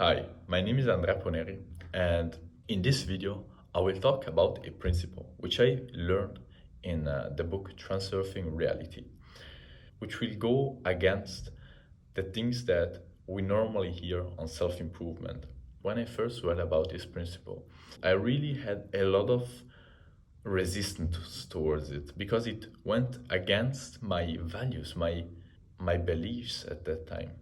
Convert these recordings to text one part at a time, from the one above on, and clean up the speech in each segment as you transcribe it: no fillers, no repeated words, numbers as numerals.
Hi, my name is Andrea Poneri, and in this video, I will talk about a principle which I learned in the book Transurfing Reality, which will go against the things that we normally hear on self-improvement. When I first read about this principle, I really had a lot of resistance towards it because it went against my values, my beliefs at that time.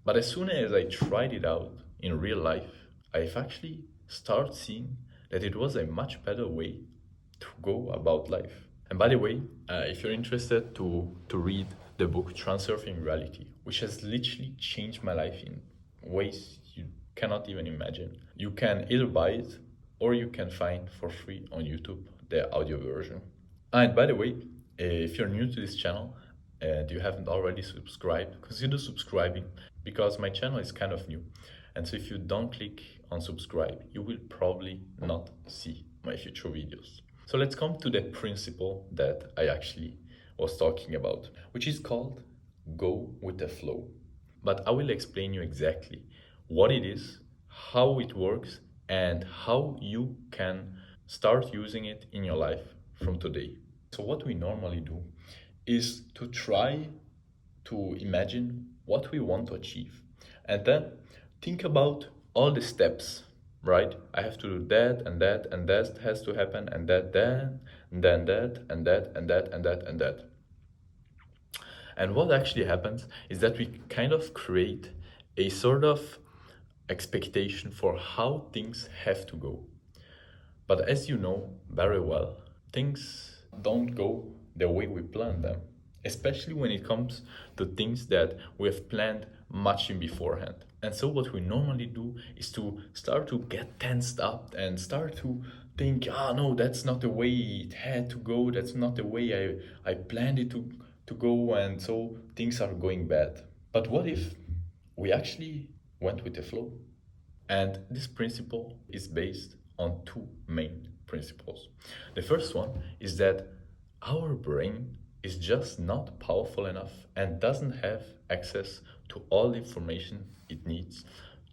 But as soon as I tried it out in real life, I've actually started seeing that it was a much better way to go about life. And by the way, if you're interested to read the book Transurfing Reality, which has literally changed my life in ways you cannot even imagine, you can either buy it or you can find for free on YouTube the audio version. And by the way, if you're new to this channel and you haven't already subscribed, consider subscribing because my channel is kind of new. And so if you don't click on subscribe, you will probably not see my future videos. So let's come to the principle that I actually was talking about, which is called go with the flow. But I will explain you exactly what it is, how it works, and how you can start using it in your life from today. So what we normally do is to try to imagine what we want to achieve and then think about all the steps, right? I have to do that and that and that has to happen and that then and then that and that and that and that and that. And what actually happens is that we kind of create a sort of expectation for how things have to go. But as you know very well, things don't go the way we plan them, especially when it comes to things that we have planned much in beforehand. And so what we normally do is to start to get tensed up and start to think, no, that's not the way it had to go, that's not the way I planned it to go, and so things are going bad. But what if we actually went with the flow? And this principle is based on two main principles. The first one is that our brain is just not powerful enough and doesn't have access to all the information it needs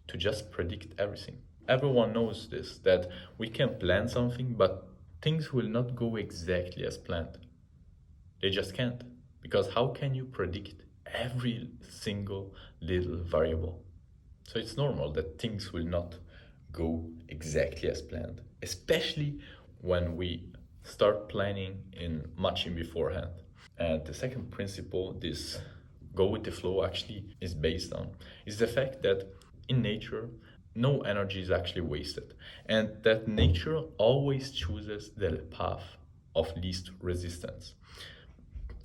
to just predict everything. Everyone knows this, that we can plan something, but things will not go exactly as planned. They just can't. Because how can you predict every single little variable? So it's normal that things will not go exactly as planned, especially when we start planning much in beforehand. And the second principle this go with the flow actually is based on is the fact that in nature, no energy is actually wasted, and that nature always chooses the path of least resistance.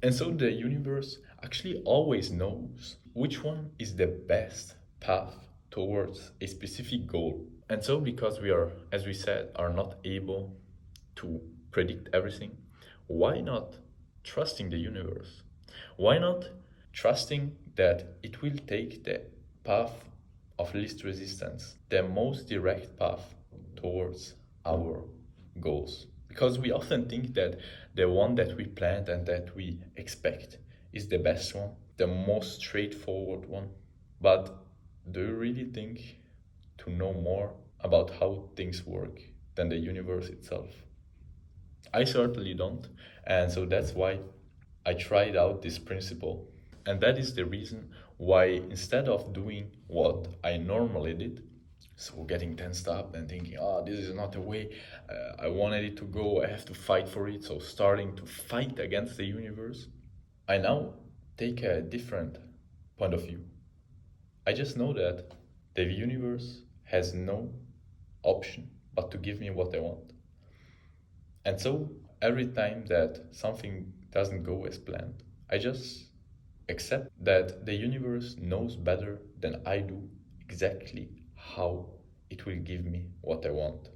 And so the universe actually always knows which one is the best path towards a specific goal. And so because we are, as we said, are not able to predict everything, why not trusting the universe? Why not trusting that it will take the path of least resistance, the most direct path towards our goals? Because we often think that the one that we planned and that we expect is the best one, the most straightforward one. But do you really think to know more about how things work than the universe itself? I certainly don't. And so that's why I tried out this principle. And that is the reason why instead of doing what I normally did, so getting tensed up and thinking, this is not the way I wanted it to go, I have to fight for it, so starting to fight against the universe, I now take a different point of view. I just know that the universe has no option but to give me what I want. And so every time that something doesn't go as planned, I just accept that the universe knows better than I do exactly how it will give me what I want.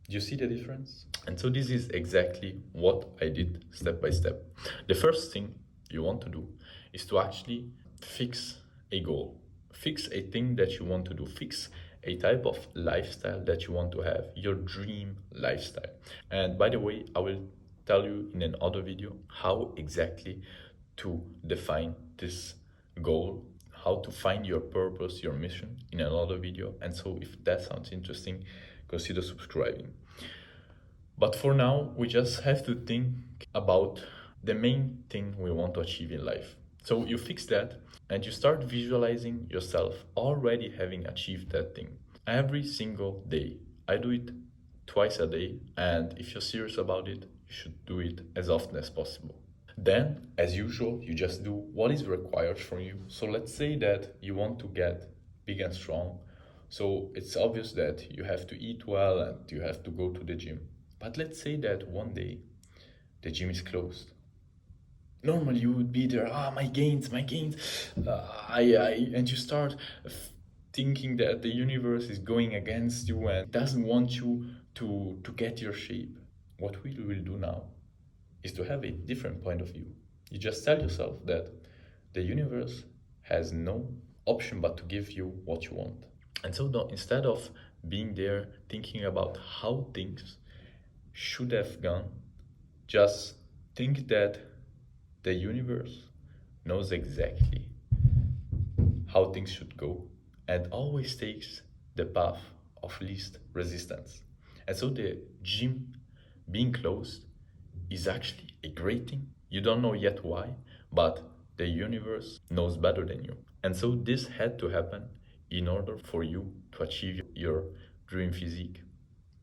Do you see the difference? And so this is exactly what I did step by step. The first thing you want to do is to actually fix a goal. Fix a thing that you want to do. Fix a type of lifestyle that you want to have, your dream lifestyle. And by the way, I will tell you in another video how exactly to define this goal, how to find your purpose, your mission in another video. And so if that sounds interesting, consider subscribing. But for now, we just have to think about the main thing we want to achieve in life. So you fix that and you start visualizing yourself already having achieved that thing every single day. I do it twice a day, and if you're serious about it, you should do it as often as possible. Then, as usual, you just do what is required from you. So let's say that you want to get big and strong. So it's obvious that you have to eat well and you have to go to the gym. But let's say that one day the gym is closed. Normally you would be there, my gains, and you start thinking that the universe is going against you and doesn't want you to get your shape. What we will do now is to have a different point of view. You just tell yourself that the universe has no option but to give you what you want. And so instead of being there thinking about how things should have gone, just think that the universe knows exactly how things should go and always takes the path of least resistance. And so the gym being closed is actually a great thing. You don't know yet why, but the universe knows better than you. And so this had to happen in order for you to achieve your dream physique.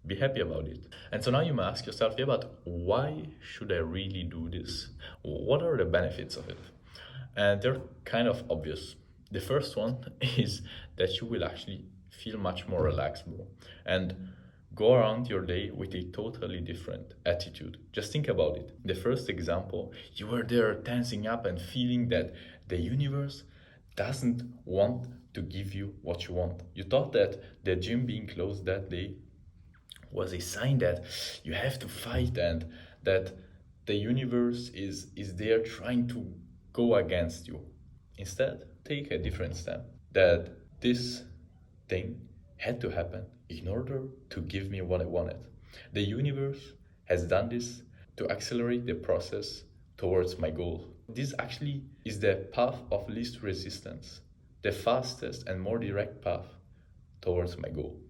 Be happy about it. And so now you may ask yourself, yeah, but why should I really do this? What are the benefits of it? And they're kind of obvious. The first one is that you will actually feel much more relaxed, bro, and go around your day with a totally different attitude. Just think about it. The first example, you were there tensing up and feeling that the universe doesn't want to give you what you want. You thought that the gym being closed that day was a sign that you have to fight and that the universe is there trying to go against you. Instead, take a different step, that this thing had to happen in order to give me what I wanted. The universe has done this to accelerate the process towards my goal. This actually is the path of least resistance, the fastest and more direct path towards my goal.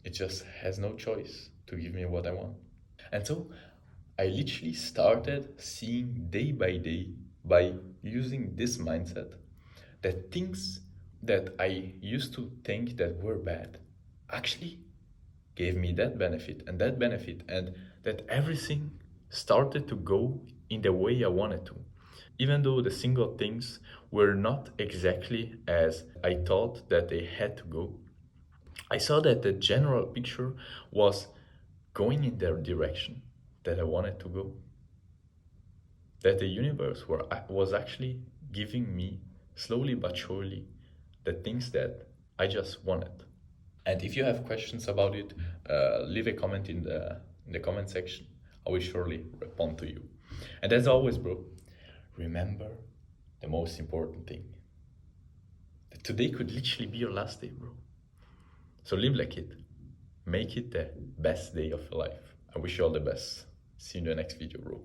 It just has no choice to give me what I want. And so I literally started seeing day by day, by using this mindset, that things that I used to think that were bad actually gave me that benefit, and that everything started to go in the way I wanted to. Even though the single things were not exactly as I thought that they had to go, I saw that the general picture was going in the direction that I wanted to go. That the universe was actually giving me, slowly but surely, the things that I just wanted. And if you have questions about it, leave a comment in the comment section. I will surely respond to you. And as always, bro, remember the most important thing. That today could literally be your last day, bro. So live like it. Make it the best day of your life. I wish you all the best. See you in the next video, bro.